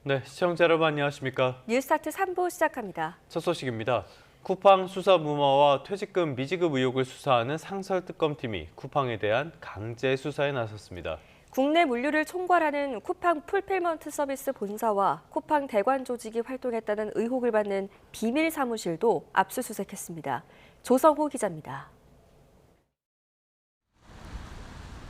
네, 시청자 여러분 안녕하십니까? 뉴스타트 3부 시작합니다. 첫 소식입니다. 쿠팡 수사 무마와 퇴직금 미지급 의혹을 수사하는 상설특검팀이 쿠팡에 대한 강제 수사에 나섰습니다. 국내 물류를 총괄하는 쿠팡 풀필먼트 서비스 본사와 쿠팡 대관 조직이 활동했다는 의혹을 받는 비밀 사무실도 압수수색했습니다. 조성호 기자입니다.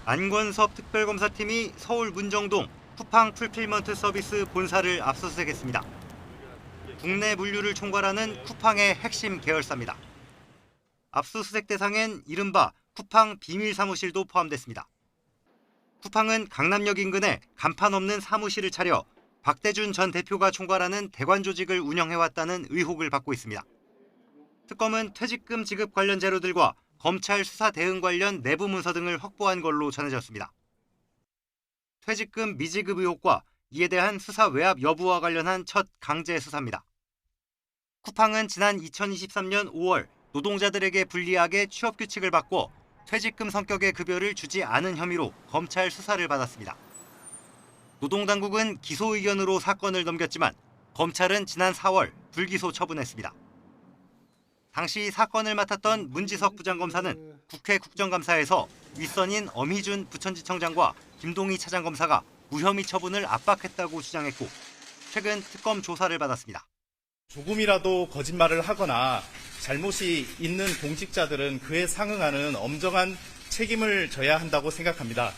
안권섭 특별검사팀이 서울 문정동 쿠팡 풀필먼트 서비스 본사를 압수수색했습니다. 국내 물류를 총괄하는 쿠팡의 핵심 계열사입니다. 압수수색 대상엔 이른바 쿠팡 비밀 사무실도 포함됐습니다. 쿠팡은 강남역 인근에 간판 없는 사무실을 차려 박대준 전 대표가 총괄하는 대관 조직을 운영해왔다는 의혹을 받고 있습니다. 특검은 퇴직금 지급 관련 자료들과 검찰 수사 대응 관련 내부 문서 등을 확보한 걸로 전해졌습니다. 퇴직금 미지급 의혹과 이에 대한 수사 외압 여부와 관련한 첫 강제 수사입니다. 쿠팡은 지난 2023년 5월 노동자들에게 불리하게 취업 규칙을 바꿔 퇴직금 성격의 급여를 주지 않은 혐의로 검찰 수사를 받았습니다. 노동당국은 기소 의견으로 사건을 넘겼지만 검찰은 지난 4월 불기소 처분했습니다. 당시 사건을 맡았던 문지석 부장검사는 국회 국정감사에서 윗선인 엄희준 부천지청장과 김동희 차장검사가 무혐의 처분을 압박했다고 주장했고 최근 특검 조사를 받았습니다. 조금이라도 거짓말을 하거나 잘못이 있는 공직자들은 그에 상응하는 엄정한 책임을 져야 한다고 생각합니다.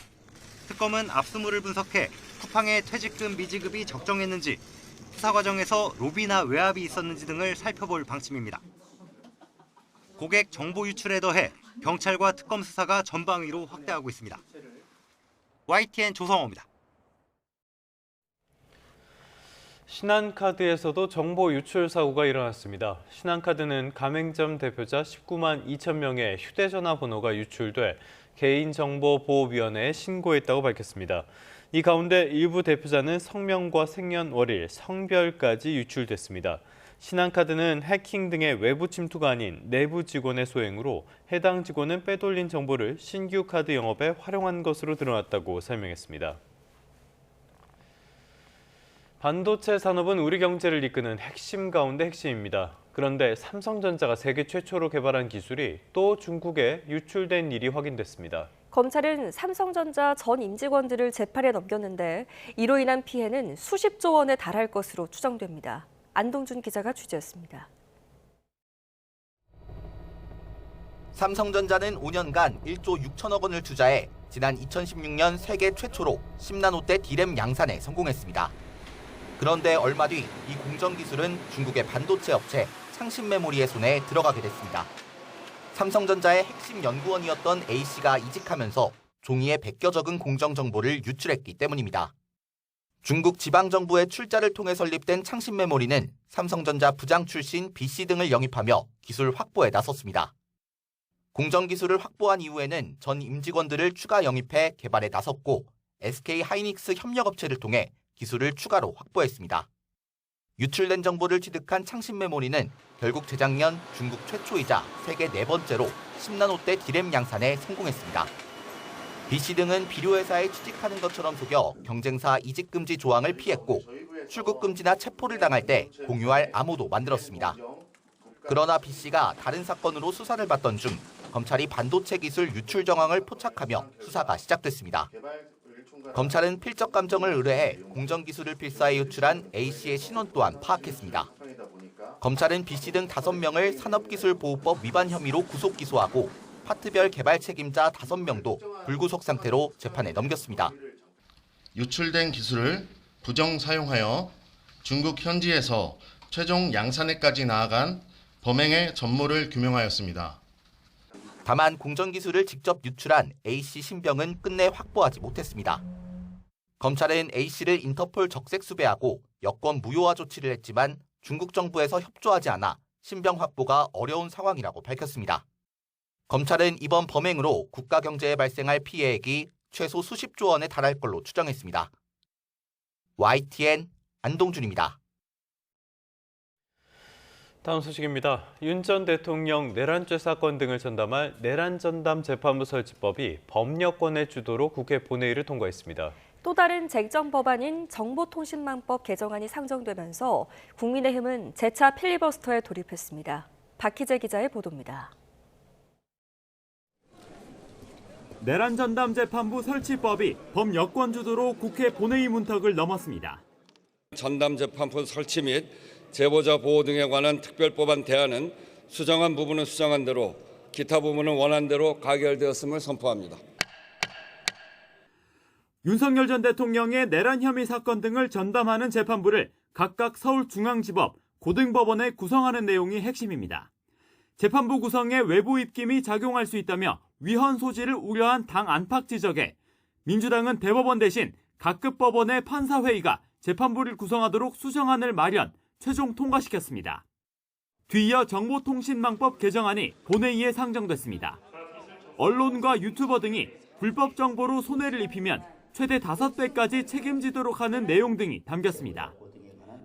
특검은 압수물을 분석해 쿠팡의 퇴직금 미지급이 적정했는지, 수사 과정에서 로비나 외압이 있었는지 등을 살펴볼 방침입니다. 고객 정보 유출에 더해 경찰과 특검 수사가 전방위로 확대하고 있습니다. YTN 조성호입니다. 신한카드에서도 정보 유출 사고가 일어났습니다. 신한카드는 가맹점 대표자 19만 2천 명의 휴대전화 번호가 유출돼 개인정보보호위원회에 신고했다고 밝혔습니다. 이 가운데 일부 대표자는 성명과 생년월일, 성별까지 유출됐습니다. 신한카드는 해킹 등의 외부 침투가 아닌 내부 직원의 소행으로 해당 직원은 빼돌린 정보를 신규 카드 영업에 활용한 것으로 드러났다고 설명했습니다. 반도체 산업은 우리 경제를 이끄는 핵심 가운데 핵심입니다. 그런데 삼성전자가 세계 최초로 개발한 기술이 또 중국에 유출된 일이 확인됐습니다. 검찰은 삼성전자 전 임직원들을 재판에 넘겼는데 이로 인한 피해는 수십조 원에 달할 것으로 추정됩니다. 안동준 기자가 취재했습니다. 삼성전자는 5년간 1조 6천억 원을 투자해 지난 2016년 세계 최초로 10나노대 D램 양산에 성공했습니다. 그런데 얼마 뒤 이 공정 기술은 중국의 반도체 업체 창신메모리의 손에 들어가게 됐습니다. 삼성전자의 핵심 연구원이었던 A씨가 이직하면서 종이에 베껴 적은 공정 정보를 유출했기 때문입니다. 중국 지방정부의 출자를 통해 설립된 창신메모리는 삼성전자 부장 출신 B씨 등을 영입하며 기술 확보에 나섰습니다. 공정 기술을 확보한 이후에는 전 임직원들을 추가 영입해 개발에 나섰고 SK 하이닉스 협력업체를 통해 기술을 추가로 확보했습니다. 유출된 정보를 취득한 창신메모리는 결국 재작년 중국 최초이자 세계 네 번째로 10나노대 D램 양산에 성공했습니다. B씨 등은 비료회사에 취직하는 것처럼 속여 경쟁사 이직금지 조항을 피했고 출국금지나 체포를 당할 때 공유할 암호도 만들었습니다. 그러나 B씨가 다른 사건으로 수사를 받던 중 검찰이 반도체 기술 유출 정황을 포착하며 수사가 시작됐습니다. 검찰은 필적 감정을 의뢰해 공정 기술을 필사해 유출한 A씨의 신원 또한 파악했습니다. 검찰은 B씨 등 5명을 산업기술보호법 위반 혐의로 구속 기소하고 파트별 개발 책임자 5명도 불구속 상태로 재판에 넘겼습니다. 유출된 기술을 부정 사용하여 중국 현지에서 최종 양산에까지 나아간 범행의 전모를 규명하였습니다. 다만 공정기술을 직접 유출한 A씨 신병은 끝내 확보하지 못했습니다. 검찰은 A씨를 인터폴 적색 수배하고 여권 무효화 조치를 했지만 중국 정부에서 협조하지 않아 신병 확보가 어려운 상황이라고 밝혔습니다. 검찰은 이번 범행으로 국가 경제에 발생할 피해액이 최소 수십조 원에 달할 걸로 추정했습니다. YTN 안동준입니다. 다음 소식입니다. 윤 전 대통령 내란죄 사건 등을 전담할 내란전담 재판부 설치법이 법력권의 주도로 국회 본회의를 통과했습니다. 또 다른 쟁점 법안인 정보통신망법 개정안이 상정되면서 국민의힘은 재차 필리버스터에 돌입했습니다. 박희재 기자의 보도입니다. 내란 전담 재판부 설치법이 범여권 주도로 국회 본회의 문턱을 넘었습니다. 전담 재판부 설치 및 제보자 보호 등에 관한 특별법안 대안은 수정한 부분은 수정한 대로, 기타 부분은 원안 대로 가결되었음을 선포합니다. 윤석열 전 대통령의 내란 혐의 사건 등을 전담하는 재판부를 각각 서울중앙지법, 고등법원에 구성하는 내용이 핵심입니다. 재판부 구성에 외부 입김이 작용할 수 있다며 위헌 소지를 우려한 당 안팎 지적에 민주당은 대법원 대신 각급 법원의 판사회의가 재판부를 구성하도록 수정안을 마련, 최종 통과시켰습니다. 뒤이어 정보통신망법 개정안이 본회의에 상정됐습니다. 언론과 유튜버 등이 불법 정보로 손해를 입히면 최대 5배까지 책임지도록 하는 내용 등이 담겼습니다.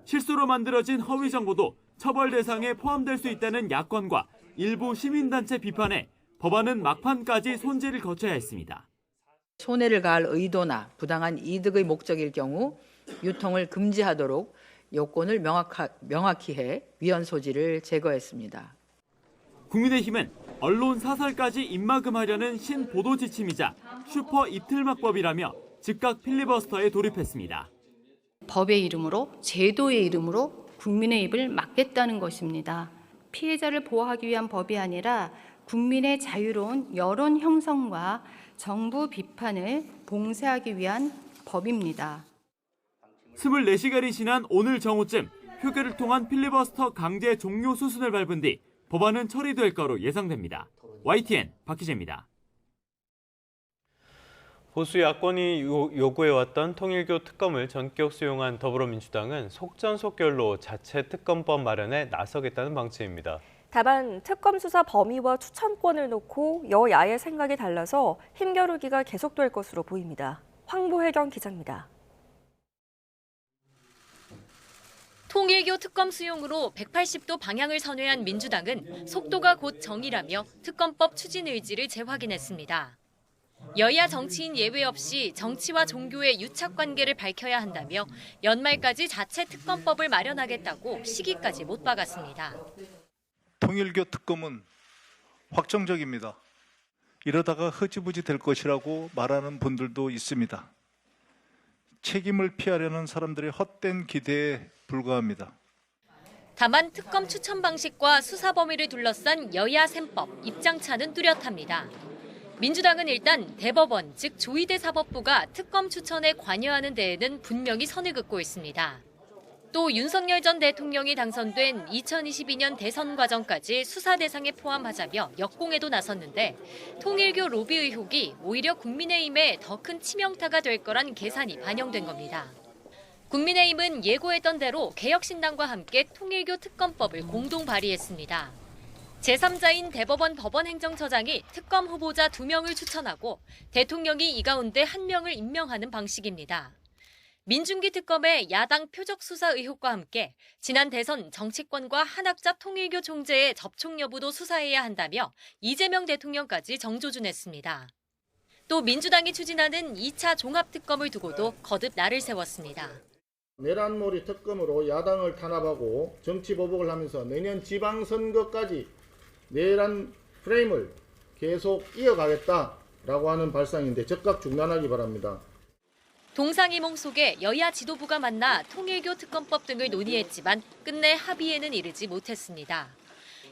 실수로 만들어진 허위 정보도 처벌 대상에 포함될 수 있다는 야권과 일부 시민단체 비판에 법안은 막판까지 손질을 거쳐야 했습니다. 손해를 가할 의도나 부당한 이득의 목적일 경우 유통을 금지하도록 요건을 명확히 해 위헌 소지를 제거했습니다. 국민의힘은 언론 사설까지 입막음하려는 신보도 지침이자 슈퍼 이틀막법이라며 즉각 필리버스터에 돌입했습니다. 법의 이름으로, 제도의 이름으로 국민의 입을 막겠다는 것입니다. 피해자를 보호하기 위한 법이 아니라 국민의 자유로운 여론 형성과 정부 비판을 봉쇄하기 위한 법입니다. 24시간이 지난 오늘 정오쯤 표결을 통한 필리버스터 강제 종료 수순을 밟은 뒤 법안은 처리될 거로 예상됩니다. YTN 박희재입니다. 보수 야권이 요구해왔던 통일교 특검을 전격 수용한 더불어민주당은 속전속결로 자체 특검법 마련에 나서겠다는 방침입니다. 다만 특검 수사 범위와 추천권을 놓고 여야의 생각이 달라서 힘겨루기가 계속될 것으로 보입니다. 황보혜경 기자입니다. 통일교 특검 수용으로 180도 방향을 선회한 민주당은 속도가 곧 정의라며 특검법 추진 의지를 재확인했습니다. 여야 정치인 예외 없이 정치와 종교의 유착 관계를 밝혀야 한다며 연말까지 자체 특검법을 마련하겠다고 시기까지 못 박았습니다. 통일교 특검은 확정적입니다. 이러다가 흐지부지 될 것이라고 말하는 분들도 있습니다. 책임을 피하려는 사람들의 헛된 기대에 불과합니다. 다만 특검 추천 방식과 수사 범위를 둘러싼 여야 셈법, 입장차는 뚜렷합니다. 민주당은 일단 대법원, 즉 조희대 사법부가 특검 추천에 관여하는 데에는 분명히 선을 긋고 있습니다. 또 윤석열 전 대통령이 당선된 2022년 대선 과정까지 수사 대상에 포함하자며 역공에도 나섰는데 통일교 로비 의혹이 오히려 국민의힘에 더 큰 치명타가 될 거란 계산이 반영된 겁니다. 국민의힘은 예고했던 대로 개혁신당과 함께 통일교 특검법을 공동 발의했습니다. 제3자인 대법원 법원행정처장이 특검 후보자 2명을 추천하고 대통령이 이 가운데 1명을 임명하는 방식입니다. 민중기 특검의 야당 표적 수사 의혹과 함께 지난 대선 정치권과 한학자 통일교 총재의 접촉 여부도 수사해야 한다며 이재명 대통령까지 정조준했습니다. 또 민주당이 추진하는 2차 종합특검을 두고도 거듭 날을 세웠습니다. 내란몰이 특검으로 야당을 탄압하고 정치 보복을 하면서 내년 지방선거까지 내란 프레임을 계속 이어가겠다라고 하는 발상인데 즉각 중단하기 바랍니다. 동상이몽 속에 여야 지도부가 만나 통일교 특검법 등을 논의했지만 끝내 합의에는 이르지 못했습니다.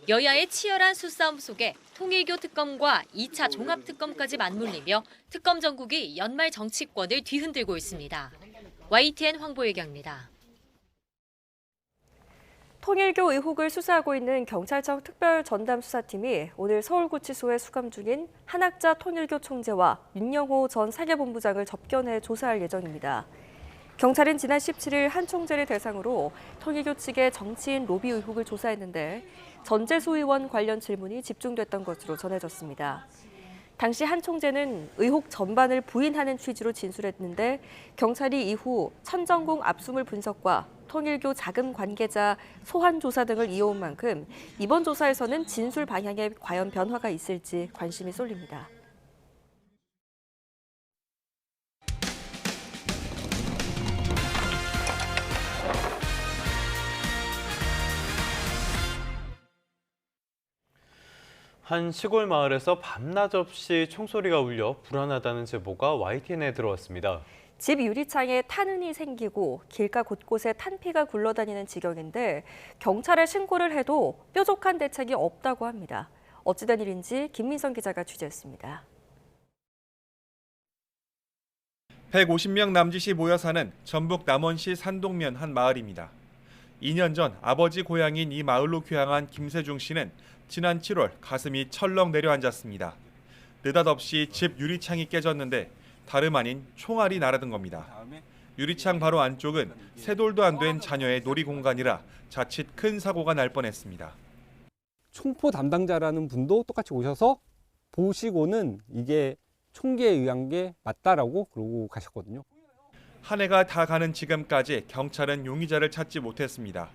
여야의 치열한 수싸움 속에 통일교 특검과 2차 종합특검까지 맞물리며 특검 정국이 연말 정치권을 뒤흔들고 있습니다. YTN 황보혜경입니다. 통일교 의혹을 수사하고 있는 경찰청 특별전담수사팀이 오늘 서울구치소에 수감 중인 한학자 통일교 총재와 윤영호 전 사개본부장을 접견해 조사할 예정입니다. 경찰은 지난 17일 한 총재를 대상으로 통일교 측의 정치인 로비 의혹을 조사했는데 전재수 의원 관련 질문이 집중됐던 것으로 전해졌습니다. 당시 한 총재는 의혹 전반을 부인하는 취지로 진술했는데 경찰이 이후 천정궁 압수물 분석과 통일교 자금 관계자 소환 조사 등을 이어온 만큼 이번 조사에서는 진술 방향에 과연 변화가 있을지 관심이 쏠립니다. 한 시골 마을에서 밤낮 없이 총소리가 울려 불안하다는 제보가 YTN에 들어왔습니다. 집 유리창에 탄흔이 생기고 길가 곳곳에 탄피가 굴러다니는 지경인데 경찰에 신고를 해도 뾰족한 대책이 없다고 합니다. 어찌된 일인지 김민성 기자가 취재했습니다. 150명 남짓이 모여 사는 전북 남원시 산동면 한 마을입니다. 2년 전 아버지 고향인 이 마을로 귀향한 김세중 씨는 지난 7월 가슴이 철렁 내려앉았습니다. 느닷없이 집 유리창이 깨졌는데 다름 아닌 총알이 날아든 겁니다. 유리창 바로 안쪽은 세 돌도 안 된 자녀의 놀이 공간이라 자칫 큰 사고가 날 뻔했습니다. 총포 담당자라는 분도 똑같이 오셔서 보시고는 이게 총기에 의한 게 맞다라고 그러고 가셨거든요. 한 해가 다 가는 지금까지 경찰은 용의자를 찾지 못했습니다.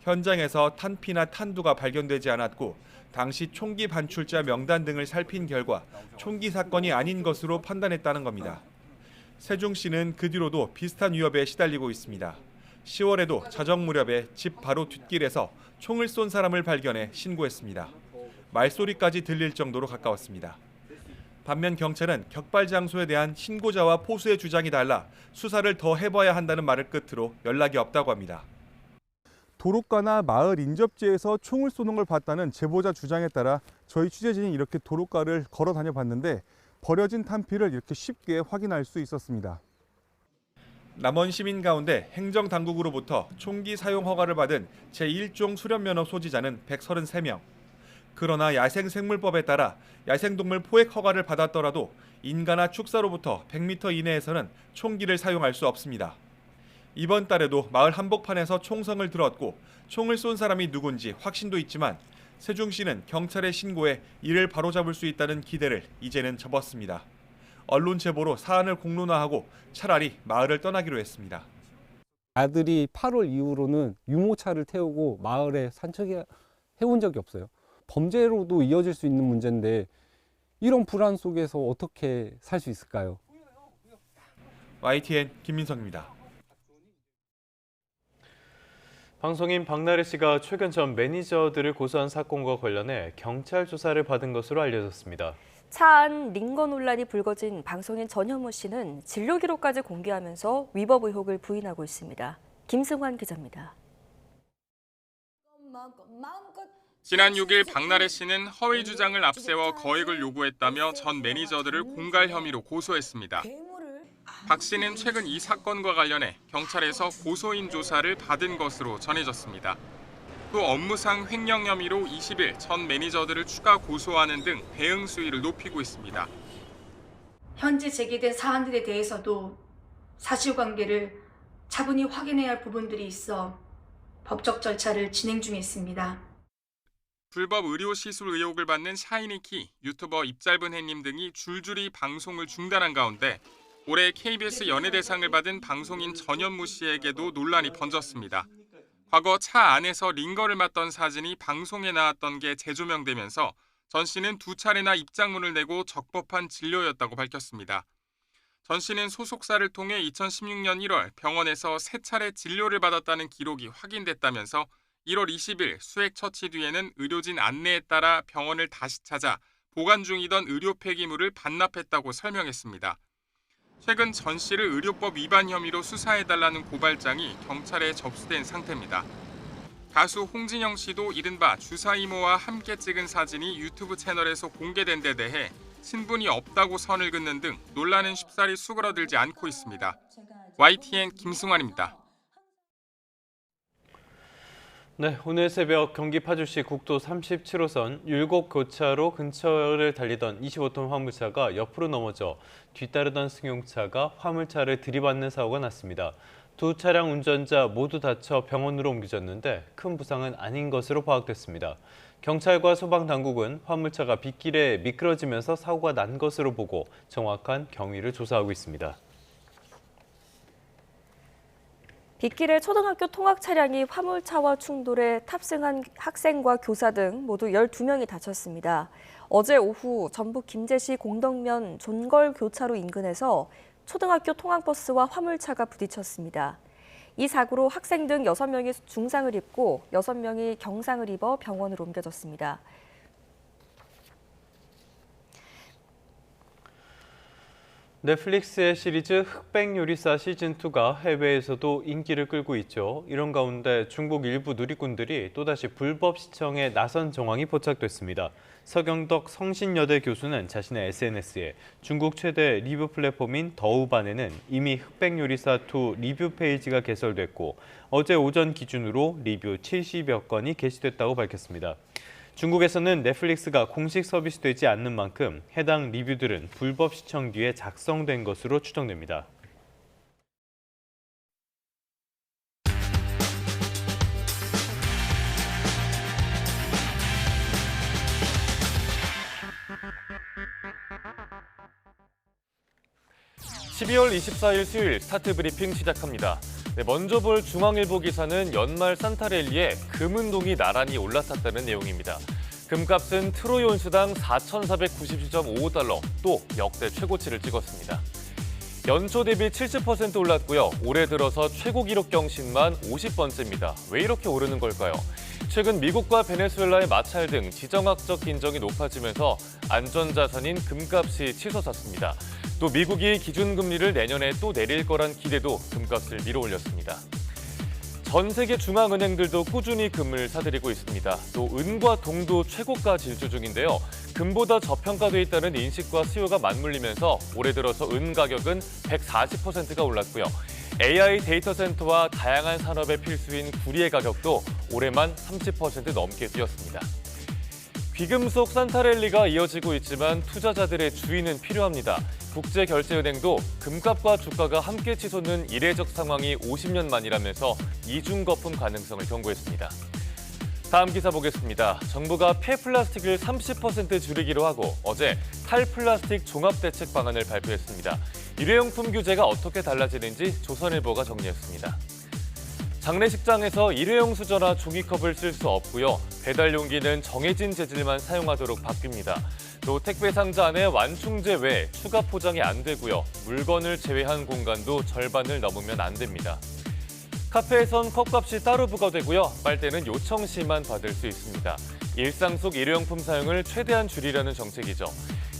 현장에서 탄피나 탄두가 발견되지 않았고 당시 총기 반출자 명단 등을 살핀 결과 총기 사건이 아닌 것으로 판단했다는 겁니다. 세중 씨는 그 뒤로도 비슷한 위협에 시달리고 있습니다. 10월에도 자정 무렵에 집 바로 뒷길에서 총을 쏜 사람을 발견해 신고했습니다. 말소리까지 들릴 정도로 가까웠습니다. 반면 경찰은 격발 장소에 대한 신고자와 포수의 주장이 달라 수사를 더 해봐야 한다는 말을 끝으로 연락이 없다고 합니다. 도로가나 마을 인접지에서 총을 쏘는 걸 봤다는 제보자 주장에 따라 저희 취재진이 이렇게 도로가를 걸어 다녀 봤는데 버려진 탄피를 이렇게 쉽게 확인할 수 있었습니다. 남원 시민 가운데 행정당국으로부터 총기 사용 허가를 받은 제1종 수련면허 소지자는 133명. 그러나 야생생물법에 따라 야생동물 포획 허가를 받았더라도 인가나 축사로부터 100m 이내에서는 총기를 사용할 수 없습니다. 이번 달에도 마을 한복판에서 총성을 들었고 총을 쏜 사람이 누군지 확신도 있지만 세중 씨는 경찰에 신고해 이를 바로잡을 수 있다는 기대를 이제는 접었습니다. 언론 제보로 사안을 공론화하고 차라리 마을을 떠나기로 했습니다. 아들이 8월 이후로는 유모차를 태우고 마을에 산책해 온 적이 없어요. 범죄로도 이어질 수 있는 문제인데 이런 불안 속에서 어떻게 살 수 있을까요? YTN 김민성입니다. 방송인 박나래 씨가 최근 전 매니저들을 고소한 사건과 관련해 경찰 조사를 받은 것으로 알려졌습니다. 차 안 링거 논란이 불거진 방송인 전현무 씨는 진료 기록까지 공개하면서 위법 의혹을 부인하고 있습니다. 김승환 기자입니다. 지난 6일 박나래 씨는 허위 주장을 앞세워 거액을 요구했다며 전 매니저들을 공갈 혐의로 고소했습니다. 박 씨는 최근 이 사건과 관련해 경찰에서 고소인 조사를 받은 것으로 전해졌습니다. 또 업무상 횡령 혐의로 20일 전 매니저들을 추가 고소하는 등 대응 수위를 높이고 있습니다. 현재 제기된 사안들에 대해서도 사실관계를 차분히 확인해야 할 부분들이 있어 법적 절차를 진행 중에 있습니다. 불법 의료 시술 의혹을 받는 샤이니키, 유튜버 입짧은 해님 등이 줄줄이 방송을 중단한 가운데 올해 KBS 연예대상을 받은 방송인 전현무 씨에게도 논란이 번졌습니다. 과거 차 안에서 링거를 맞던 사진이 방송에 나왔던 게 재조명되면서 전 씨는 2차례나 입장문을 내고 적법한 진료였다고 밝혔습니다. 전 씨는 소속사를 통해 2016년 1월 병원에서 3차례 진료를 받았다는 기록이 확인됐다면서 1월 20일 수액 처치 뒤에는 의료진 안내에 따라 병원을 다시 찾아 보관 중이던 의료 폐기물을 반납했다고 설명했습니다. 최근 전 씨를 의료법 위반 혐의로 수사해달라는 고발장이 경찰에 접수된 상태입니다. 가수 홍진영 씨도 이른바 주사 이모와 함께 찍은 사진이 유튜브 채널에서 공개된 데 대해 친분이 없다고 선을 긋는 등 논란은 쉽사리 수그러들지 않고 있습니다. YTN 김승환입니다. 네, 오늘 새벽 경기 파주시 국도 37호선 율곡교차로 근처를 달리던 25톤 화물차가 옆으로 넘어져 뒤따르던 승용차가 화물차를 들이받는 사고가 났습니다. 두 차량 운전자 모두 다쳐 병원으로 옮겨졌는데 큰 부상은 아닌 것으로 파악됐습니다. 경찰과 소방당국은 화물차가 빗길에 미끄러지면서 사고가 난 것으로 보고 정확한 경위를 조사하고 있습니다. 빗길에 초등학교 통학 차량이 화물차와 충돌해 탑승한 학생과 교사 등 모두 12명이 다쳤습니다. 어제 오후 전북 김제시 공덕면 존걸 교차로 인근에서 초등학교 통학버스와 화물차가 부딪혔습니다. 이 사고로 학생 등 6명이 중상을 입고 6명이 경상을 입어 병원으로 옮겨졌습니다. 넷플릭스의 시리즈 흑백요리사 시즌2가 해외에서도 인기를 끌고 있죠. 이런 가운데 중국 일부 누리꾼들이 또다시 불법 시청에 나선 정황이 포착됐습니다. 서경덕 성신여대 교수는 자신의 SNS에 중국 최대 리뷰 플랫폼인 더우반에는 이미 흑백요리사2 리뷰 페이지가 개설됐고 어제 오전 기준으로 리뷰 70여 건이 게시됐다고 밝혔습니다. 중국에서는 넷플릭스가 공식 서비스되지 않는 만큼 해당 리뷰들은 불법 시청 뒤에 작성된 것으로 추정됩니다. (12월 24일) 수요일 스타트 브리핑 시작합니다. 먼저 볼 중앙일보 기사는 연말 산타랠리에 금은동이 나란히 올라탔다는 내용입니다. 금값은 트로이 온수당 4,497.55달러, 또 역대 최고치를 찍었습니다. 연초 대비 70% 올랐고요. 올해 들어서 최고 기록 경신만 50번째입니다. 왜 이렇게 오르는 걸까요? 최근 미국과 베네수엘라의 마찰 등 지정학적 긴장이 높아지면서 안전자산인 금값이 치솟았습니다. 또 미국이 기준금리를 내년에 또 내릴 거란 기대도 금값을 밀어올렸습니다. 전 세계 중앙은행들도 꾸준히 금을 사들이고 있습니다. 또 은과 동도 최고가 질주 중인데요. 금보다 저평가돼 있다는 인식과 수요가 맞물리면서 올해 들어서 은 가격은 140%가 올랐고요. AI 데이터 센터와 다양한 산업의 필수인 구리의 가격도 올해만 30% 넘게 뛰었습니다. 귀금속 산타랠리가 이어지고 있지만 투자자들의 주의는 필요합니다. 국제결제은행도 금값과 주가가 함께 치솟는 이례적 상황이 50년 만이라면서 이중 거품 가능성을 경고했습니다. 다음 기사 보겠습니다. 정부가 폐플라스틱을 30% 줄이기로 하고 어제 탈플라스틱 종합대책 방안을 발표했습니다. 일회용품 규제가 어떻게 달라지는지 조선일보가 정리했습니다. 장례식장에서 일회용 수저나 종이컵을 쓸 수 없고요. 배달 용기는 정해진 재질만 사용하도록 바뀝니다. 또 택배 상자 안에 완충제 외에 추가 포장이 안 되고요. 물건을 제외한 공간도 절반을 넘으면 안 됩니다. 카페에선 컵값이 따로 부과되고요. 빨대는 요청 시만 받을 수 있습니다. 일상 속 일회용품 사용을 최대한 줄이려는 정책이죠.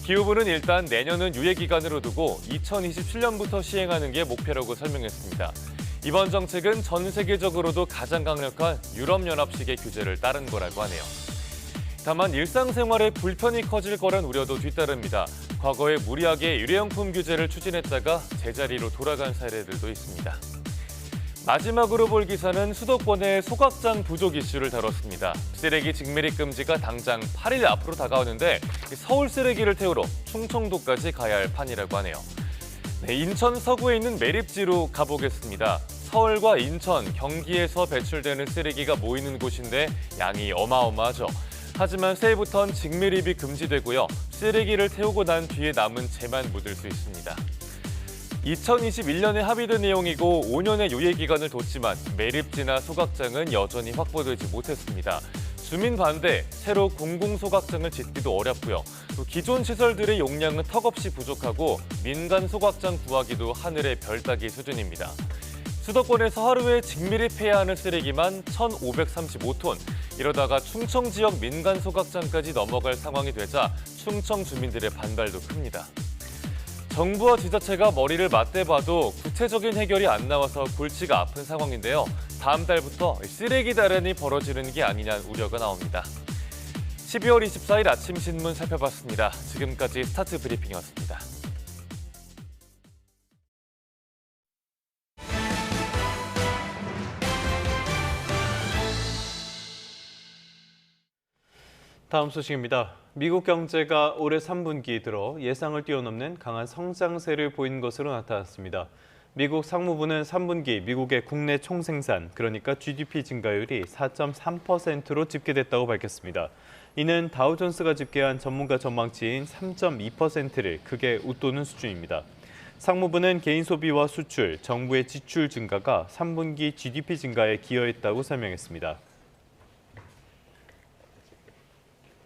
기후부는 일단 내년은 유예기간으로 두고 2027년부터 시행하는 게 목표라고 설명했습니다. 이번 정책은 전 세계적으로도 가장 강력한 유럽연합식의 규제를 따른 거라고 하네요. 다만 일상생활에 불편이 커질 거란 우려도 뒤따릅니다. 과거에 무리하게 일회용품 규제를 추진했다가 제자리로 돌아간 사례들도 있습니다. 마지막으로 볼 기사는 수도권의 소각장 부족 이슈를 다뤘습니다. 쓰레기 직매립 금지가 당장 8일 앞으로 다가오는데 서울 쓰레기를 태우러 충청도까지 가야 할 판이라고 하네요. 인천 서구에 있는 매립지로 가보겠습니다. 서울과 인천, 경기에서 배출되는 쓰레기가 모이는 곳인데 양이 어마어마하죠. 하지만 새해부터는 직매립이 금지되고요. 쓰레기를 태우고 난 뒤에 남은 재만 묻을 수 있습니다. 2021년에 합의된 내용이고 5년의 유예기간을 뒀지만 매립지나 소각장은 여전히 확보되지 못했습니다. 주민 반대, 새로 공공소각장을 짓기도 어렵고요. 또 기존 시설들의 용량은 턱없이 부족하고 민간 소각장 구하기도 하늘의 별 따기 수준입니다. 수도권에서 하루에 직매립해야 하는 쓰레기만 1,535톤. 이러다가 충청 지역 민간 소각장까지 넘어갈 상황이 되자 충청 주민들의 반발도 큽니다. 정부와 지자체가 머리를 맞대봐도 구체적인 해결이 안 나와서 골치가 아픈 상황인데요. 다음 달부터 쓰레기 대란이 벌어지는 게 아니냐는 우려가 나옵니다. 12월 24일 아침 신문 살펴봤습니다. 지금까지 스타트 브리핑이었습니다. 다음 소식입니다. 미국 경제가 올해 3분기 들어 예상을 뛰어넘는 강한 성장세를 보인 것으로 나타났습니다. 미국 상무부는 3분기 미국의 국내 총생산, 그러니까 GDP 증가율이 4.3%로 집계됐다고 밝혔습니다. 이는 다우존스가 집계한 전문가 전망치인 3.2%를 크게 웃도는 수준입니다. 상무부는 개인 소비와 수출, 정부의 지출 증가가 3분기 GDP 증가에 기여했다고 설명했습니다.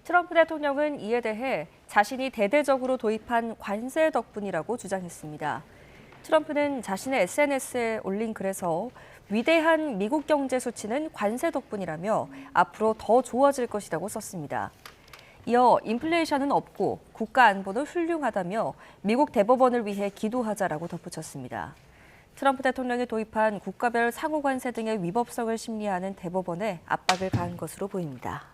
트럼프 대통령은 이에 대해 자신이 대대적으로 도입한 관세 덕분이라고 주장했습니다. 트럼프는 자신의 SNS에 올린 글에서 위대한 미국 경제 수치는 관세 덕분이라며 앞으로 더 좋아질 것이라고 썼습니다. 이어 인플레이션은 없고 국가 안보는 훌륭하다며 미국 대법원을 위해 기도하자라고 덧붙였습니다. 트럼프 대통령이 도입한 국가별 상호관세 등의 위법성을 심리하는 대법원에 압박을 가한 것으로 보입니다.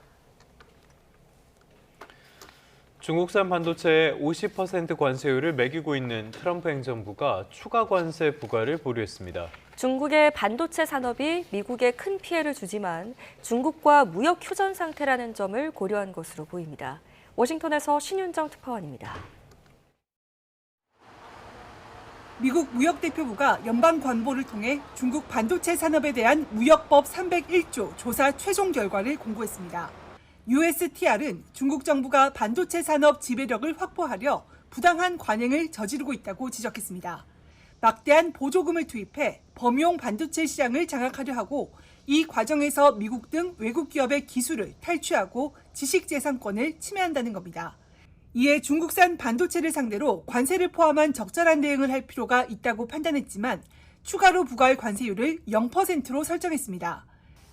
중국산 반도체에 50% 관세율을 매기고 있는 트럼프 행정부가 추가 관세 부과를 보류했습니다. 중국의 반도체 산업이 미국에 큰 피해를 주지만 중국과 무역 휴전 상태라는 점을 고려한 것으로 보입니다. 워싱턴에서 신윤정 특파원입니다. 미국 무역대표부가 연방관보를 통해 중국 반도체 산업에 대한 무역법 301조 조사 최종 결과를 공고했습니다. USTR은 중국 정부가 반도체 산업 지배력을 확보하려 부당한 관행을 저지르고 있다고 지적했습니다. 막대한 보조금을 투입해 범용 반도체 시장을 장악하려 하고 이 과정에서 미국 등 외국 기업의 기술을 탈취하고 지식재산권을 침해한다는 겁니다. 이에 중국산 반도체를 상대로 관세를 포함한 적절한 대응을 할 필요가 있다고 판단했지만 추가로 부과할 관세율을 0%로 설정했습니다.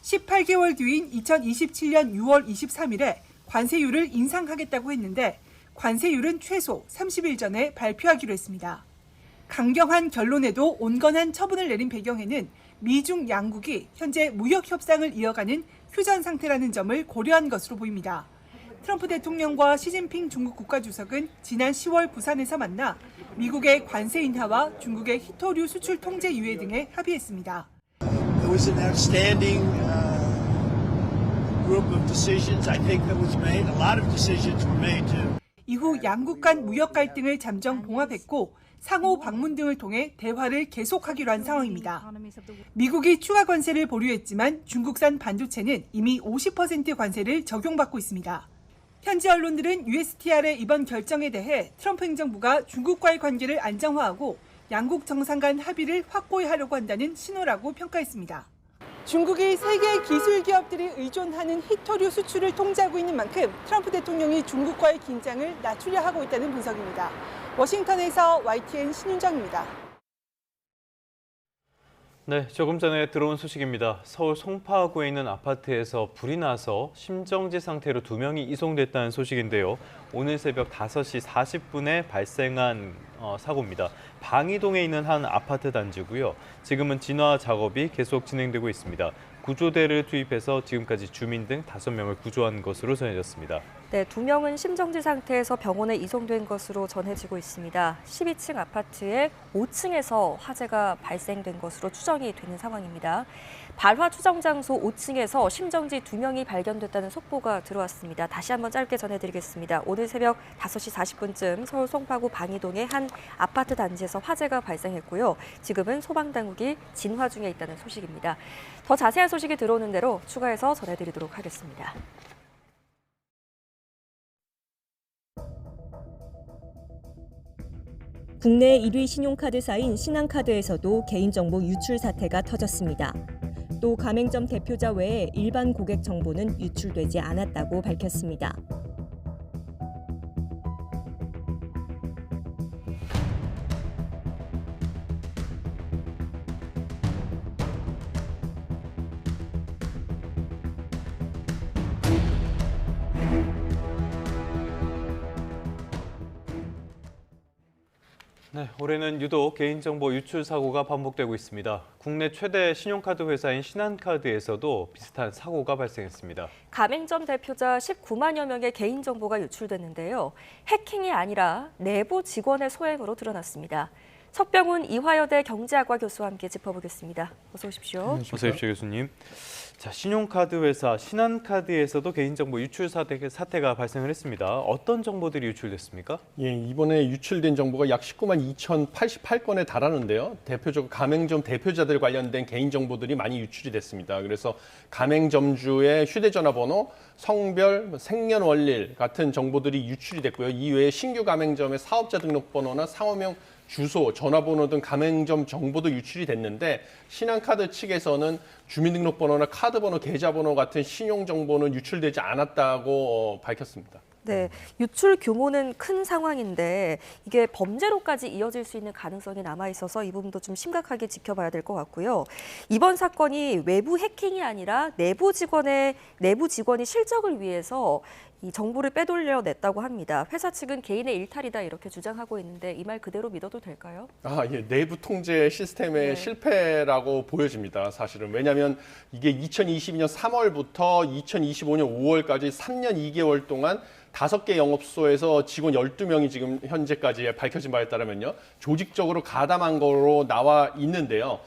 18개월 뒤인 2027년 6월 23일에 관세율을 인상하겠다고 했는데 관세율은 최소 30일 전에 발표하기로 했습니다. 강경한 결론에도 온건한 처분을 내린 배경에는 미중 양국이 현재 무역 협상을 이어가는 휴전 상태라는 점을 고려한 것으로 보입니다. 트럼프 대통령과 시진핑 중국 국가주석은 지난 10월 부산에서 만나 미국의 관세 인하와 중국의 히토류 수출 통제 유예 등에 합의했습니다. It was an outstanding group of decisions. I think that was made. A lot of decisions were made too. 이후 양국 간 무역 갈등을 잠정 봉합했고 상호 방문 등을 통해 대화를 계속하기로 한 상황입니다. 미국이 추가 관세를 보류했지만 중국산 반도체는 이미 50% 관세를 적용받고 있습니다. 현지 언론들은 USTR의 이번 결정에 대해 트럼프 행정부가 중국과의 관계를 안정화하고 양국 정상 간 합의를 확고히 하려고 한다는 신호라고 평가했습니다. 중국이 세계 기술 기업들이 의존하는 히토류 수출을 통제하고 있는 만큼 트럼프 대통령이 중국과의 긴장을 낮추려 하고 있다는 분석입니다. 워싱턴에서 YTN 신윤정입니다. 네, 조금 전에 들어온 소식입니다. 서울 송파구에 있는 아파트에서 불이 나서 심정지 상태로 2명이 이송됐다는 소식인데요. 오늘 새벽 5시 40분에 발생한 사고입니다. 방이동에 있는 한 아파트 단지고요. 지금은 진화 작업이 계속 진행되고 있습니다. 구조대를 투입해서 지금까지 주민 등 5명을 구조한 것으로 전해졌습니다. 네, 2명은 심정지 상태에서 병원에 이송된 것으로 전해지고 있습니다. 12층 아파트의 5층에서 화재가 발생된 것으로 추정이 되는 상황입니다. 발화 추정 장소 5층에서 심정지 2명이 발견됐다는 속보가 들어왔습니다. 다시 한번 짧게 전해드리겠습니다. 오늘 새벽 5시 40분쯤 서울 송파구 방이동의 한 아파트 단지에서 화재가 발생했고요. 지금은 소방당국이 진화 중에 있다는 소식입니다. 더 자세한 소식이 들어오는 대로 추가해서 전해드리도록 하겠습니다. 국내 1위 신용카드사인 신한카드에서도 개인정보 유출 사태가 터졌습니다. 또 가맹점 대표자 외에 일반 고객 정보는 유출되지 않았다고 밝혔습니다. 네, 올해는 유독 개인정보 유출 사고가 반복되고 있습니다. 국내 최대 신용카드 회사인 신한카드에서도 비슷한 사고가 발생했습니다. 가맹점 대표자 19만여 명의 개인정보가 유출됐는데요. 해킹이 아니라 내부 직원의 소행으로 드러났습니다. 석병훈 이화여대 경제학과 교수와 함께 짚어보겠습니다. 어서 오십시오. 어서 오십시오, 교수님. 자, 신용카드 회사 신한카드에서도 개인정보 유출 사태가 발생을 했습니다. 어떤 정보들이 유출됐습니까? 예, 이번에 유출된 정보가 약 19만 2,088건에 달하는데요. 대표적으로 가맹점 대표자들 관련된 개인정보들이 많이 유출이 됐습니다. 그래서 가맹점주의 휴대전화번호, 성별, 생년월일 같은 정보들이 유출이 됐고요. 이외에 신규 가맹점의 사업자 등록번호나 상호명 주소, 전화번호 등 가맹점 정보도 유출이 됐는데 신한카드 측에서는 주민등록번호나 카드번호, 계좌번호 같은 신용정보는 유출되지 않았다고 밝혔습니다. 네, 유출 규모는 큰 상황인데 이게 범죄로까지 이어질 수 있는 가능성이 남아 있어서 이 부분도 좀 심각하게 지켜봐야 될 것 같고요. 이번 사건이 외부 해킹이 아니라 내부 직원이 실적을 위해서 이 정보를 빼돌려냈다고 합니다. 회사 측은 개인의 일탈이다 이렇게 주장하고 있는데 이 말 그대로 믿어도 될까요? 예, 내부 통제 시스템의 실패라고 보여집니다. 사실은 왜냐하면 이게 2022년 3월부터 2025년 5월까지 3년 2개월 동안 5개 영업소에서 직원 12명이 지금 현재까지 밝혀진 바에 따르면요. 조직적으로 가담한 거로 나와 있는데요.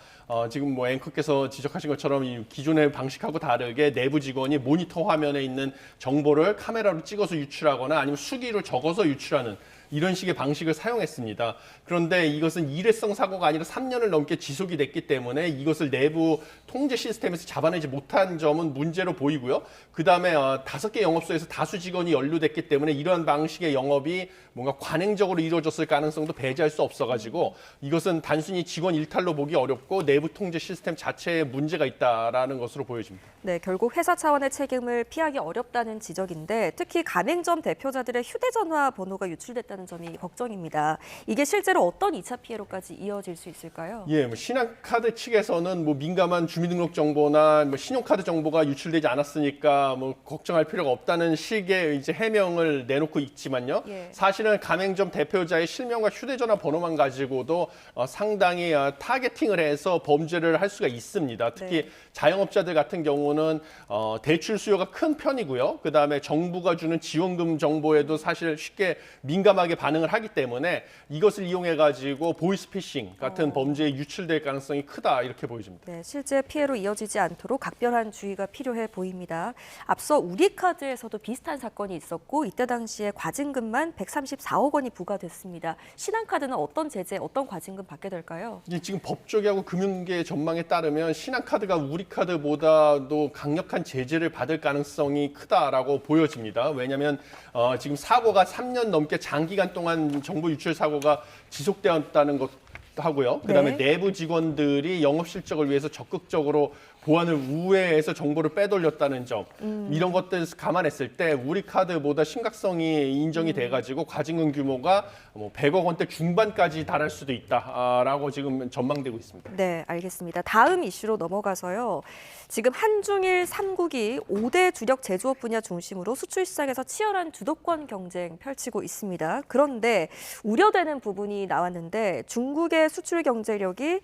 지금 뭐 앵커께서 지적하신 것처럼 이 기존의 방식하고 다르게 내부 직원이 모니터 화면에 있는 정보를 카메라로 찍어서 유출하거나 아니면 수기로 적어서 유출하는 이런 식의 방식을 사용했습니다. 그런데 이것은 일회성 사고가 아니라 3년을 넘게 지속이 됐기 때문에 이것을 내부 통제 시스템에서 잡아내지 못한 점은 문제로 보이고요. 그다음에 5개 영업소에서 다수 직원이 연루됐기 때문에 이러한 방식의 영업이 뭔가 관행적으로 이루어졌을 가능성도 배제할 수 없어가지고 이것은 단순히 직원 일탈로 보기 어렵고 내부 통제 시스템 자체에 문제가 있다라는 것으로 보여집니다. 네, 결국 회사 차원의 책임을 피하기 어렵다는 지적인데 특히 가맹점 대표자들의 휴대전화 번호가 유출됐다는 점이 걱정입니다. 이게 실제로 어떤 2차 피해로까지 이어질 수 있을까요? 예, 뭐 신한카드 측에서는 뭐 민감한 주민등록 정보나 뭐 신용카드 정보가 유출되지 않았으니까 뭐 걱정할 필요가 없다는 식의 이제 해명을 내놓고 있지만요. 사실은 가맹점 대표자의 실명과 휴대전화 번호만 가지고도 상당히 타겟팅을 해서 범죄를 할 수가 있습니다. 특히 자영업자들 같은 경우는 대출 수요가 큰 편이고요. 그다음에 정부가 주는 지원금 정보에도 사실 쉽게 민감하게 반응을 하기 때문에 이것을 이용해 가지고 보이스피싱 같은 범죄에 유출될 가능성이 크다 이렇게 보여집니다. 네, 실제 피해로 이어지지 않도록 각별한 주의가 필요해 보입니다. 앞서 우리카드에서도 비슷한 사건이 있었고 이때 당시에 과징금만 134억 원이 부과됐습니다. 신한카드는 어떤 제재, 어떤 과징금 받게 될까요? 지금 법조계하고 금융계 전망에 따르면 신한카드가 우리카드보다도 강력한 제재를 받을 가능성이 크다라고 보여집니다. 왜냐하면 지금 사고가 3년 넘게 장기간 동안 정보 유출 사고가 지속되었다는 것 하고요. 그다음에 내부 직원들이 영업 실적을 위해서 적극적으로 보안을 우회해서 정보를 빼돌렸다는 점 이런 것들을 감안했을 때 우리카드보다 심각성이 인정이 돼가지고 과징금 규모가 뭐 100억 원대 중반까지 달할 수도 있다라고 지금 전망되고 있습니다. 네, 알겠습니다. 다음 이슈로 넘어가서요. 지금 한중일 3국이 5대 주력 제조업 분야 중심으로 수출 시장에서 치열한 주도권 경쟁 펼치고 있습니다. 그런데 우려되는 부분이 나왔는데 중국의 수출 경쟁력이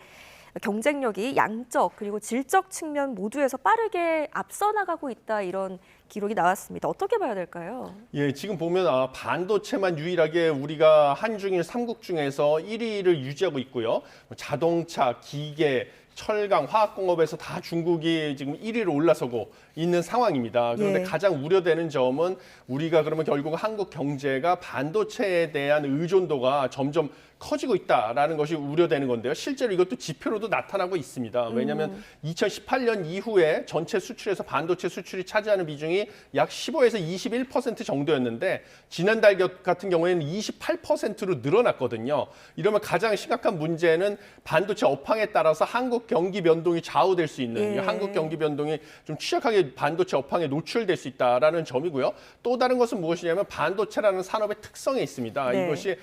양적 그리고 질적 측면 모두에서 빠르게 앞서 나가고 있다 이런 기록이 나왔습니다. 어떻게 봐야 될까요? 예, 지금 보면 반도체만 유일하게 우리가 한중일 3국 중에서 1위를 유지하고 있고요. 자동차, 기계, 철강, 화학공업에서 다 중국이 지금 1위로 올라서고 있는 상황입니다. 그런데 가장 우려되는 점은 우리가 그러면 결국 한국 경제가 반도체에 대한 의존도가 점점 커지고 있다라는 것이 우려되는 건데요. 실제로 이것도 지표로도 나타나고 있습니다. 왜냐하면 2018년 이후에 전체 수출에서 반도체 수출이 차지하는 비중이 약 15에서 21% 정도였는데 지난달 같은 경우에는 28%로 늘어났거든요. 이러면 가장 심각한 문제는 반도체 업황에 따라서 한국 경기 변동이 좌우될 수 있는 한국 경기 변동이 좀 취약하게 반도체 업황에 노출될 수 있다라는 점이고요. 또 다른 것은 무엇이냐면 반도체라는 산업의 특성에 있습니다. 이것이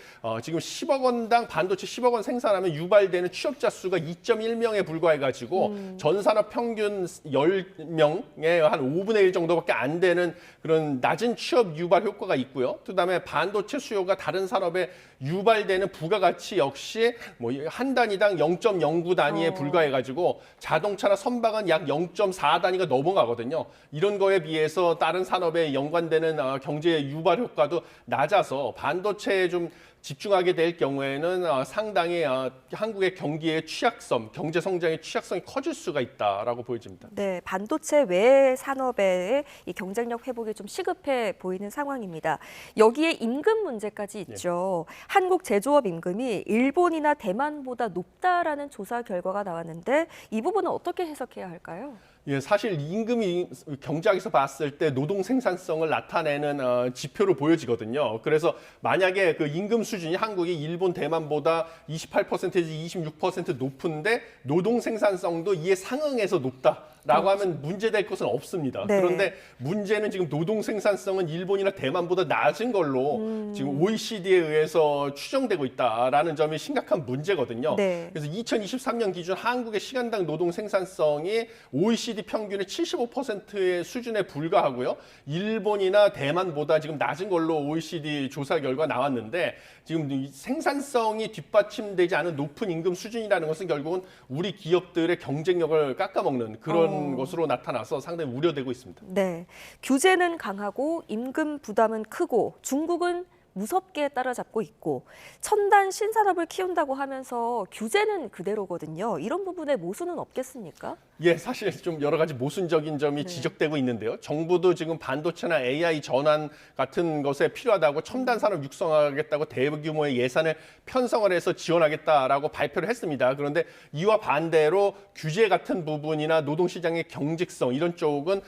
지금 10억 원당 반도체 10억 원 생산하면 유발되는 취업자 수가 2.1명에 불과해가지고 전 산업 평균 10명의 한 5분의 1 정도밖에 안 되는 그런 낮은 취업 유발 효과가 있고요. 그다음에 반도체 수요가 다른 산업에 유발되는 부가가치 역시 뭐 한 단위당 0.09 단위에 불과해가지고 자동차나 선박은 약 0.4 단위가 넘어가거든요. 이런 거에 비해서 다른 산업에 연관되는 경제 유발 효과도 낮아서 반도체에 좀 집중하게 될 경우에는 상당히 한국의 경기의 취약성, 경제 성장의 취약성이 커질 수가 있다라고 보여집니다. 네, 반도체 외 산업의 이 경쟁력 회복이 좀 시급해 보이는 상황입니다. 여기에 임금 문제까지 있죠. 한국 제조업 임금이 일본이나 대만보다 높다라는 조사 결과가 나왔는데 이 부분은 어떻게 해석해야 할까요? 예, 사실 임금이 경제학에서 봤을 때 노동 생산성을 나타내는 지표로 보여지거든요. 그래서 만약에 그 임금 수준이 한국이 일본, 대만보다 28%에서 26% 높은데 노동 생산성도 이에 상응해서 높다. 라고 하면 문제될 것은 없습니다. 네. 그런데 문제는 지금 노동 생산성은 일본이나 대만보다 낮은 걸로 지금 OECD에 의해서 추정되고 있다라는 점이 심각한 문제거든요. 네. 그래서 2023년 기준 한국의 시간당 노동 생산성이 OECD 평균의 75%의 수준에 불과하고요. 일본이나 대만보다 지금 낮은 걸로 OECD 조사 결과 나왔는데 지금 이 생산성이 뒷받침되지 않은 높은 임금 수준이라는 것은 결국은 우리 기업들의 경쟁력을 깎아먹는 그런 것으로 나타나서 상당히 우려되고 있습니다. 네, 규제는 강하고 임금 부담은 크고 중국은 무섭게 따라잡고 있고 첨단 신산업을 키운다고 하면서 규제는 그대로거든요. 이런 부분에 모순은 없겠습니까? 예, 사실 좀 여러 가지 모순적인 점이 지적되고 있는데요. 정부도 지금 반도체나 AI 전환 같은 것에 필요하다고 첨단 산업 육성하겠다고 대규모의 예산을 편성을 해서 지원하겠다라고 발표를 했습니다. 그런데 이와 반대로 규제 같은 부분이나 노동시장의 경직성 이런 쪽은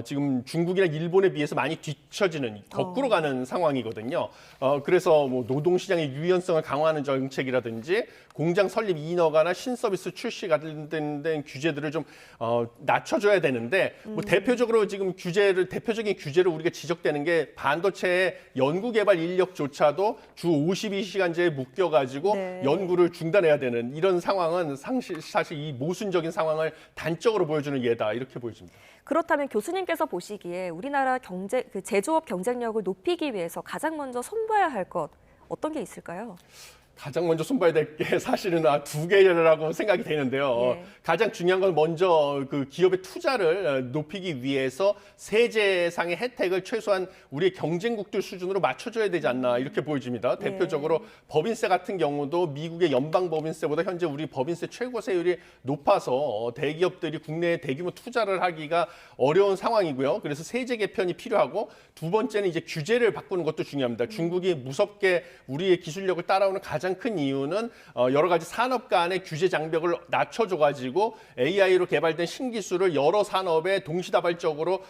지금 중국이나 일본에 비해서 많이 뒤처지는 거꾸로 가는 상황이거든요. 그래서 뭐 노동시장의 유연성을 강화하는 정책이라든지 공장 설립 인허가나 신서비스 출시 같은 규제들을 좀 낮춰줘야 되는데 뭐 대표적으로 지금 대표적인 규제로 우리가 지적되는 게 반도체의 연구개발 인력조차도 주 52시간제에 묶여가지고 연구를 중단해야 되는 이런 상황은 사실 이 모순적인 상황을 단적으로 보여주는 예다 이렇게 보여집니다. 그렇다면 교수님께서 보시기에 우리나라 제조업 경쟁력을 높이기 위해서 가장 먼저 손봐야 할 것 어떤 게 있을까요? 가장 먼저 손봐야 될 게 사실은 두 개라고 생각이 되는데요. 가장 중요한 건 먼저 그 기업의 투자를 높이기 위해서 세제상의 혜택을 최소한 우리의 경쟁국들 수준으로 맞춰줘야 되지 않나 이렇게 보여집니다. 대표적으로 법인세 같은 경우도 미국의 연방 법인세보다 현재 우리 법인세 최고 세율이 높아서 대기업들이 국내에 대규모 투자를 하기가 어려운 상황이고요. 그래서 세제 개편이 필요하고 두 번째는 이제 규제를 바꾸는 것도 중요합니다. 중국이 무섭게 우리의 기술력을 따라오는 가장 큰 이유는 여러 가지 산업 간의 규제 장벽을 낮춰줘가지고 AI로 개발된 신기술을 여러 산업에 동시다발적으로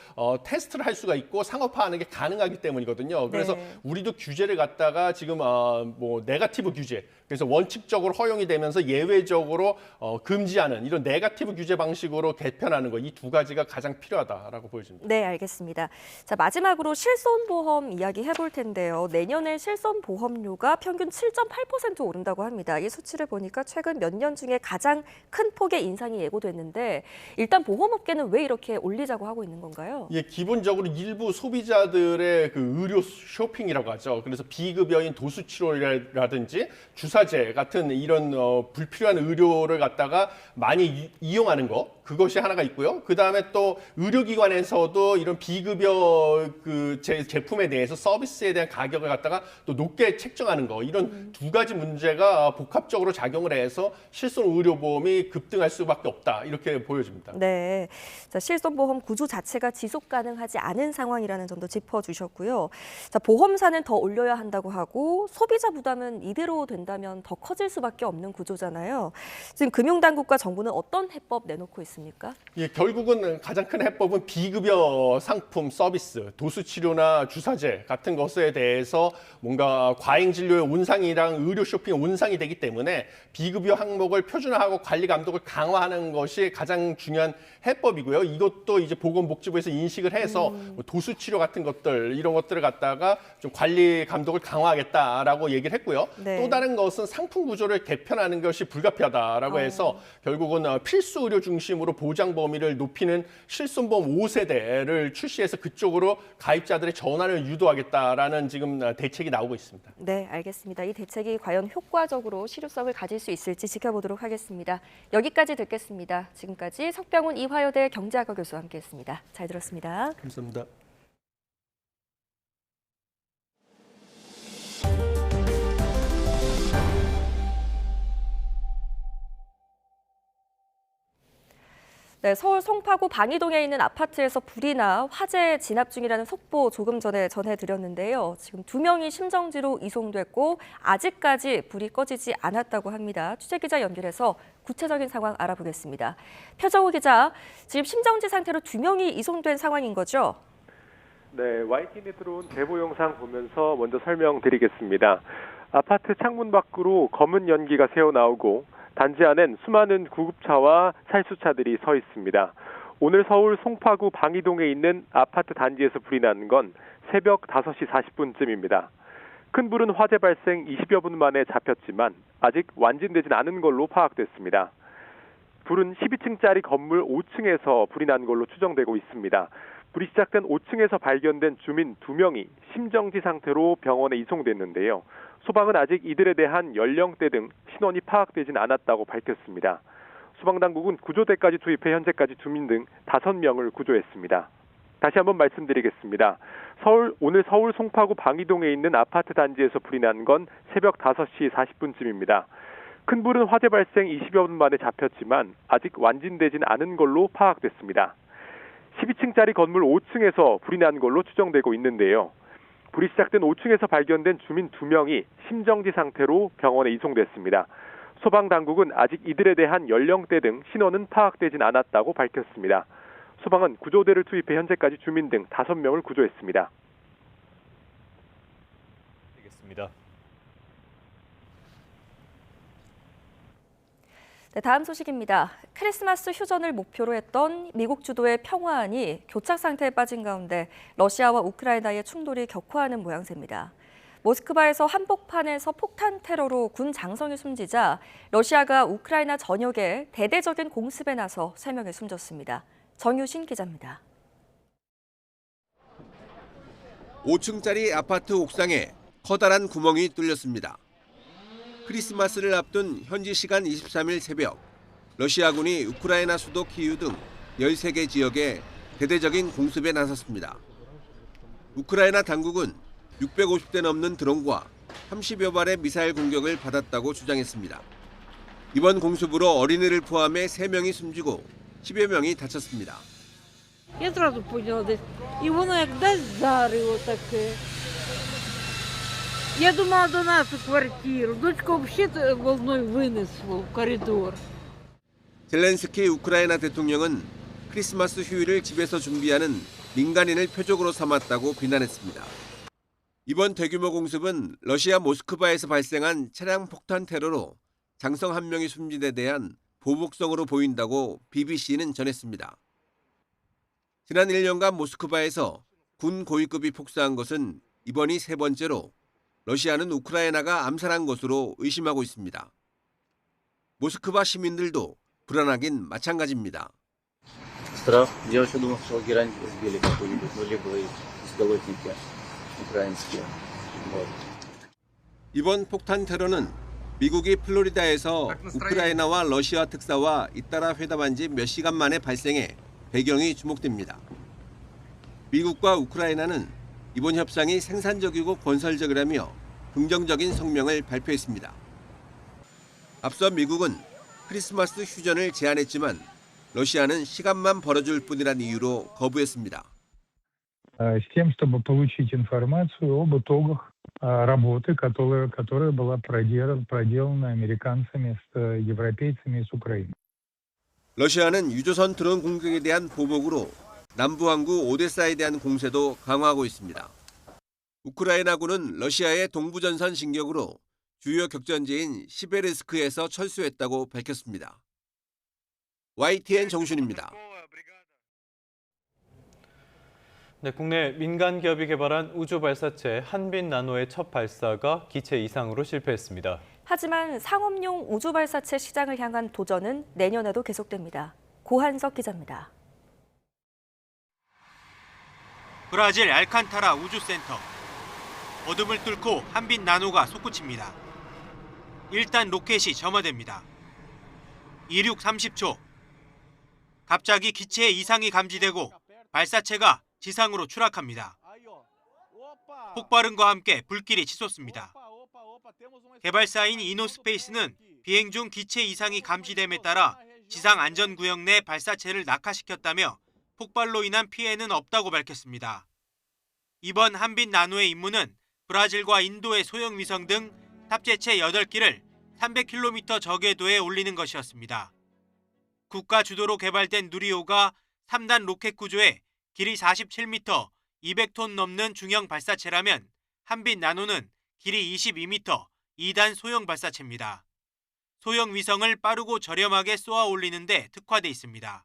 테스트를 할 수가 있고 상업화하는 게 가능하기 때문이거든요. 그래서 우리도 규제를 갖다가 지금 뭐 네거티브 규제, 그래서 원칙적으로 허용이 되면서 예외적으로 금지하는 이런 네거티브 규제 방식으로 개편하는 거 이 두 가지가 가장 필요하다라고 보여집니다. 네, 알겠습니다. 자, 마지막으로 실손보험 이야기 해볼 텐데요. 내년에 실손보험료가 평균 7.8% 오른다고 합니다. 이 수치를 보니까 최근 몇 년 중에 가장 큰 폭의 인상이 예고됐는데 일단 보험업계는 왜 이렇게 올리자고 하고 있는 건가요? 예, 기본적으로 일부 소비자들의 그 의료 쇼핑이라고 하죠. 그래서 비급여인 도수치료라든지 주사제 같은 이런 불필요한 의료를 갖다가 많이 이용하는 거, 그것이 하나가 있고요. 그 다음에 또 의료기관에서도 이런 비급여 그 제품에 대해서 서비스에 대한 가격을 갖다가 또 높게 책정하는 거, 이런 두 가지 문제가 복합적으로 작용을 해서 실손 의료보험이 급등할 수밖에 없다 이렇게 보여집니다. 네, 자, 실손보험 구조 자체가 지속 가능하지 않은 상황이라는 점도 짚어주셨고요. 자, 보험사는 더 올려야 한다고 하고 소비자 부담은 이대로 된다면 더 커질 수밖에 없는 구조잖아요. 지금 금융당국과 정부는 어떤 해법 내놓고 있습니까? 예, 결국은 가장 큰 해법은 비급여 상품 서비스, 도수치료나 주사제 같은 것에 대해서 뭔가 과잉진료의 온상이랑 의료 쇼핑의 온상이 되기 때문에 비급여 항목을 표준화하고 관리 감독을 강화하는 것이 가장 중요한 해법이고요. 이것도 이제 보건복지부에서 인식을 해서 도수치료 같은 것들 이런 것들을 갖다가 좀 관리 감독을 강화하겠다라고 얘기를 했고요. 또 다른 것은 상품 구조를 개편하는 것이 불가피하다라고 해서 결국은 필수 의료 중심으로 보장 범위를 높이는 실손보험 5세대를 출시해서 그쪽으로 가입자들의 전환을 유도하겠다라는 지금 대책이 나오고 있습니다. 네, 알겠습니다. 이 대책이 과연 효과적으로 실효성을 가질 수 있을지 지켜보도록 하겠습니다. 여기까지 듣겠습니다. 지금까지 석병훈 이화여대 경제학과 교수와 함께했습니다. 잘 들었습니다. 감사합니다. 네, 서울 송파구 방이동에 있는 아파트에서 불이 나 화재 진압 중이라는 속보 조금 전에 전해드렸는데요. 지금 2명이 심정지로 이송됐고 아직까지 불이 꺼지지 않았다고 합니다. 취재기자 연결해서 구체적인 상황 알아보겠습니다. 표정우 기자, 지금 심정지 상태로 2명이 이송된 상황인 거죠? 네, YTN에 들어온 제보 영상 보면서 먼저 설명드리겠습니다. 아파트 창문 밖으로 검은 연기가 새어나오고 단지 안엔 수많은 구급차와 살수차들이 서 있습니다. 오늘 서울 송파구 방이동에 있는 아파트 단지에서 불이 난 건 새벽 5시 40분쯤입니다. 큰 불은 화재 발생 20여 분 만에 잡혔지만 아직 완진되진 않은 걸로 파악됐습니다. 불은 12층짜리 건물 5층에서 불이 난 걸로 추정되고 있습니다. 불이 시작된 5층에서 발견된 주민 2명이 심정지 상태로 병원에 이송됐는데요. 소방은 아직 이들에 대한 연령대 등 신원이 파악되진 않았다고 밝혔습니다. 소방당국은 구조대까지 투입해 현재까지 주민 등 5명을 구조했습니다. 다시 한번 말씀드리겠습니다. 오늘 서울 송파구 방이동에 있는 아파트 단지에서 불이 난 건 새벽 5시 40분쯤입니다. 큰 불은 화재 발생 20여 분 만에 잡혔지만 아직 완진되진 않은 걸로 파악됐습니다. 12층짜리 건물 5층에서 불이 난 걸로 추정되고 있는데요. 불이 시작된 5층에서 발견된 주민 2명이 심정지 상태로 병원에 이송됐습니다. 소방당국은 아직 이들에 대한 연령대 등 신원은 파악되진 않았다고 밝혔습니다. 소방은 구조대를 투입해 현재까지 주민 등 5명을 구조했습니다. 알겠습니다. 네, 다음 소식입니다. 크리스마스 휴전을 목표로 했던 미국 주도의 평화안이 교착 상태에 빠진 가운데 러시아와 우크라이나의 충돌이 격화하는 모양새입니다. 모스크바에서 한복판에서 폭탄 테러로 군 장성이 숨지자 러시아가 우크라이나 전역에 대대적인 공습에 나서 3명이 숨졌습니다. 정유신 기자입니다. 5층짜리 아파트 옥상에 커다란 구멍이 뚫렸습니다. 크리스마스를 앞둔 현지 시간 23일 새벽, 러시아군이 우크라이나 수도 키이우 등 13개 지역에 대대적인 공습에 나섰습니다. 우크라이나 당국은 650대 넘는 드론과 30여 발의 미사일 공격을 받았다고 주장했습니다. 이번 공습으로 어린이를 포함해 3명이 숨지고 10여 명이 다쳤습니다. Я одразу поняла десь. І воно як дасть зарево таке. Я думала до нас у квартиру. Дочку взагалі волною винесло в коридор. 젤렌스키 우크라이나 대통령은 크리스마스 휴일을 집에서 준비하는 민간인을 표적으로 삼았다고 비난했습니다. 이번 대규모 공습은 러시아 모스크바에서 발생한 차량 폭탄 테러로 장성 1명이 숨진 데 대한 보복성으로 보인다고 BBC는 전했습니다. 지난 1년간 모스크바에서 군 고위급이 폭사한 것은 이번이 3번째로 러시아는 우크라이나가 암살한 것으로 의심하고 있습니다. 모스크바 시민들도 불안하긴 마찬가지입니다. 이번 폭탄 테러는 미국이 플로리다에서 우크라이나와 러시아 특사와 잇따라 회담한 지 몇 시간 만에 발생해 배경이 주목됩니다. 미국과 우크라이나는 이번 협상이 생산적이고 건설적이라며 긍정적인 성명을 발표했습니다. 앞서 미국은 크리스마스 휴전을 제안했지만 러시아는 시간만 벌어줄 뿐이란 이유로 거부했습니다. С тем, чтобы получить информацию об итогах работы, которая была проделана американцами с европейцами и с Украиной. 러시아는 유조선 드론 공격에 대한 보복으로 남부 항구 오데사에 대한 공세도 강화하고 있습니다. 우크라이나군은 러시아의 동부전선 진격으로 주요 격전지인 시베르스크에서 철수했다고 밝혔습니다. YTN 정준입니다. 네, 국내 민간 기업이 개발한 우주 발사체 한빈 나노의 첫 발사가 기체 이상으로 실패했습니다. 하지만 상업용 우주 발사체 시장을 향한 도전은 내년에도 계속됩니다. 고한석 기자입니다. 브라질 알칸타라 우주센터. 어둠을 뚫고 한빈 나노가 솟구칩니다. 일단 로켓이 점화됩니다. 이륙 30초. 갑자기 기체에 이상이 감지되고 발사체가 지상으로 추락합니다. 폭발음과 함께 불길이 치솟습니다. 개발사인 이노스페이스는 비행 중 기체 이상이 감지됨에 따라 지상 안전구역 내 발사체를 낙하시켰다며 폭발로 인한 피해는 없다고 밝혔습니다. 이번 한빈 나노의 임무는 브라질과 인도의 소형 위성 등 탑재체 8기를 300km 저궤도에 올리는 것이었습니다. 국가 주도로 개발된 누리호가 3단 로켓 구조에 길이 47m, 200톤 넘는 중형 발사체라면 한빈 나노는 길이 22m, 2단 소형 발사체입니다. 소형 위성을 빠르고 저렴하게 쏘아 올리는 데 특화돼 있습니다.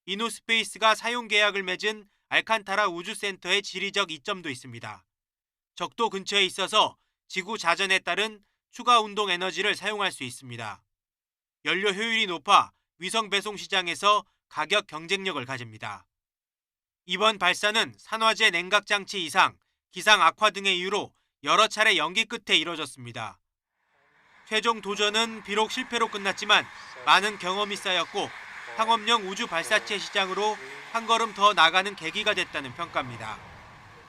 이노스페이스가 사용 계약을 맺은 알칸타라 우주센터의 지리적 이점도 있습니다. 적도 근처에 있어서 지구 자전에 따른 추가 운동 에너지를 사용할 수 있습니다. 연료 효율이 높아 위성 배송 시장에서 가격 경쟁력을 가집니다. 이번 발사는 산화제 냉각 장치 이상, 기상 악화 등의 이유로 여러 차례 연기 끝에 이뤄졌습니다. 최종 도전은 비록 실패로 끝났지만 많은 경험이 쌓였고 상업용 우주 발사체 시장으로 한 걸음 더 나가는 계기가 됐다는 평가입니다.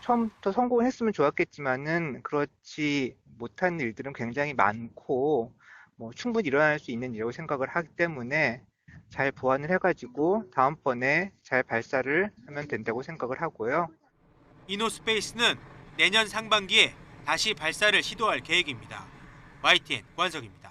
처음부터 성공을 했으면 좋았겠지만은 그렇지 못한 일들은 굉장히 많고 충분히 일어날 수 있는 일이라고 생각을 하기 때문에 잘 보완을 해가지고 다음번에 잘 발사를 하면 된다고 생각을 하고요. 이노스페이스는 내년 상반기에 다시 발사를 시도할 계획입니다. YTN 권석입니다.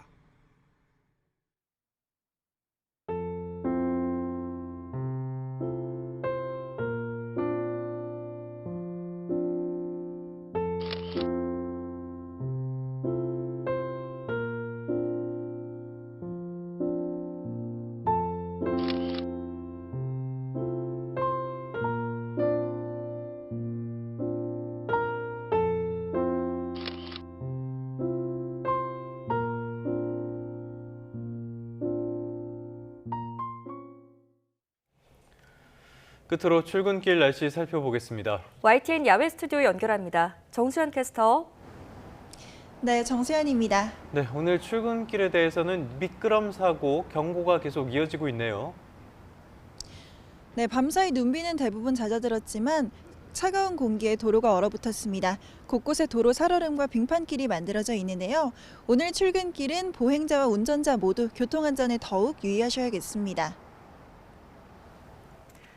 끝으로 출근길 날씨 살펴보겠습니다. YTN 야외 스튜디오 연결합니다. 정수현 캐스터. 네, 정수현입니다. 네, 오늘 출근길에 대해서는 미끄럼 사고 경고가 계속 이어지고 있네요. 네, 밤사이 눈비는 대부분 잦아들었지만 차가운 공기에 도로가 얼어붙었습니다. 곳곳에 도로 살얼음과 빙판길이 만들어져 있는데요. 오늘 출근길은 보행자와 운전자 모두 교통안전에 더욱 유의하셔야겠습니다.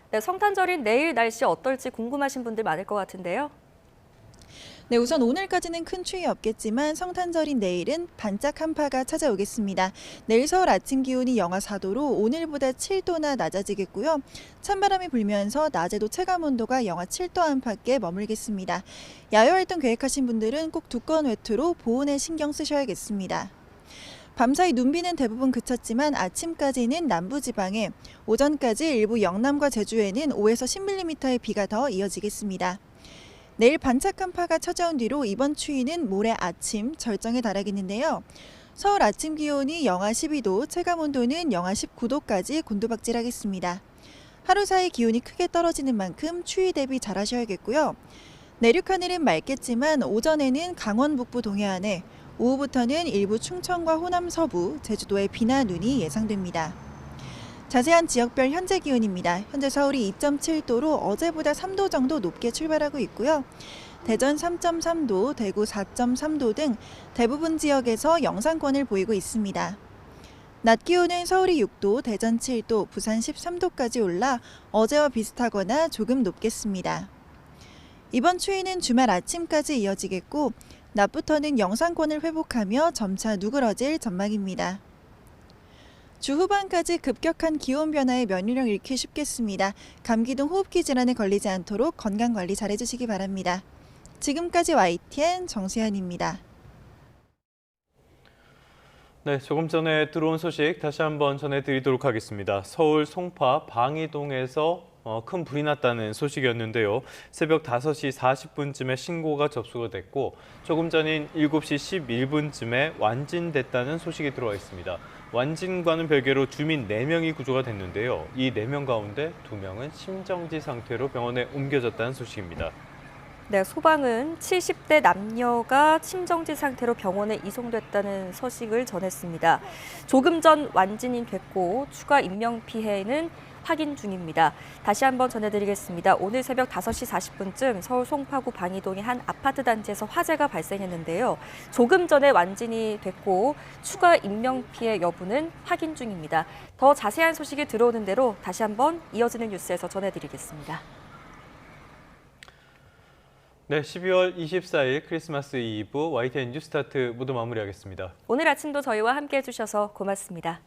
네, 성탄절인 내일 날씨 어떨지 궁금하신 분들 많을 것 같은데요. 네, 우선 오늘까지는 큰 추위 없겠지만 성탄절인 내일은 반짝 한파가 찾아오겠습니다. 내일 서울 아침 기온이 영하 4도로 오늘보다 7도나 낮아지겠고요. 찬바람이 불면서 낮에도 체감 온도가 영하 7도 안팎에 머물겠습니다. 야외 활동 계획하신 분들은 꼭 두꺼운 외투로 보온에 신경 쓰셔야겠습니다. 밤사이 눈비는 대부분 그쳤지만 아침까지는 남부지방에, 오전까지 일부 영남과 제주에는 5에서 10mm의 비가 더 이어지겠습니다. 내일 반짝 한파가 찾아온 뒤로 이번 추위는 모레 아침 절정에 달하겠는데요. 서울 아침 기온이 영하 12도, 체감온도는 영하 19도까지 곤두박질하겠습니다. 하루 사이 기온이 크게 떨어지는 만큼 추위 대비 잘하셔야겠고요. 내륙 하늘은 맑겠지만 오전에는 강원 북부 동해안에, 오후부터는 일부 충청과 호남 서부, 제주도에 비나 눈이 예상됩니다. 자세한 지역별 현재 기온입니다. 현재 서울이 2.7도로 어제보다 3도 정도 높게 출발하고 있고요. 대전 3.3도, 대구 4.3도 등 대부분 지역에서 영상권을 보이고 있습니다. 낮 기온은 서울이 6도, 대전 7도, 부산 13도까지 올라 어제와 비슷하거나 조금 높겠습니다. 이번 추위는 주말 아침까지 이어지겠고 낮부터는 영상권을 회복하며 점차 누그러질 전망입니다. 주 후반까지 급격한 기온 변화에 면역력 잃기 쉽겠습니다. 감기 등 호흡기 질환에 걸리지 않도록 건강관리 잘해주시기 바랍니다. 지금까지 YTN 정수현입니다. 네, 조금 전에 들어온 소식 다시 한번 전해드리도록 하겠습니다. 서울 송파 방이동에서 큰 불이 났다는 소식이었는데요. 새벽 5시 40분쯤에 신고가 접수가 됐고 조금 전인 7시 11분쯤에 완진됐다는 소식이 들어와 있습니다. 완진과는 별개로 주민 4명이 구조가 됐는데요. 이 4명 가운데 2명은 심정지 상태로 병원에 옮겨졌다는 소식입니다. 네, 소방은 70대 남녀가 심정지 상태로 병원에 이송됐다는 소식을 전했습니다. 조금 전 완진이 됐고 추가 인명피해는 확인 중입니다. 다시 한번 전해드리겠습니다. 오늘 새벽 5시 40분쯤 서울 송파구 방이동의 한 아파트 단지에서 화재가 발생했는데요. 조금 전에 완진이 됐고 추가 인명피해 여부는 확인 중입니다. 더 자세한 소식이 들어오는 대로 다시 한번 이어지는 뉴스에서 전해드리겠습니다. 네, 12월 24일 크리스마스 이브 YTN 뉴스타트 모두 마무리하겠습니다. 오늘 아침도 저희와 함께해 주셔서 고맙습니다.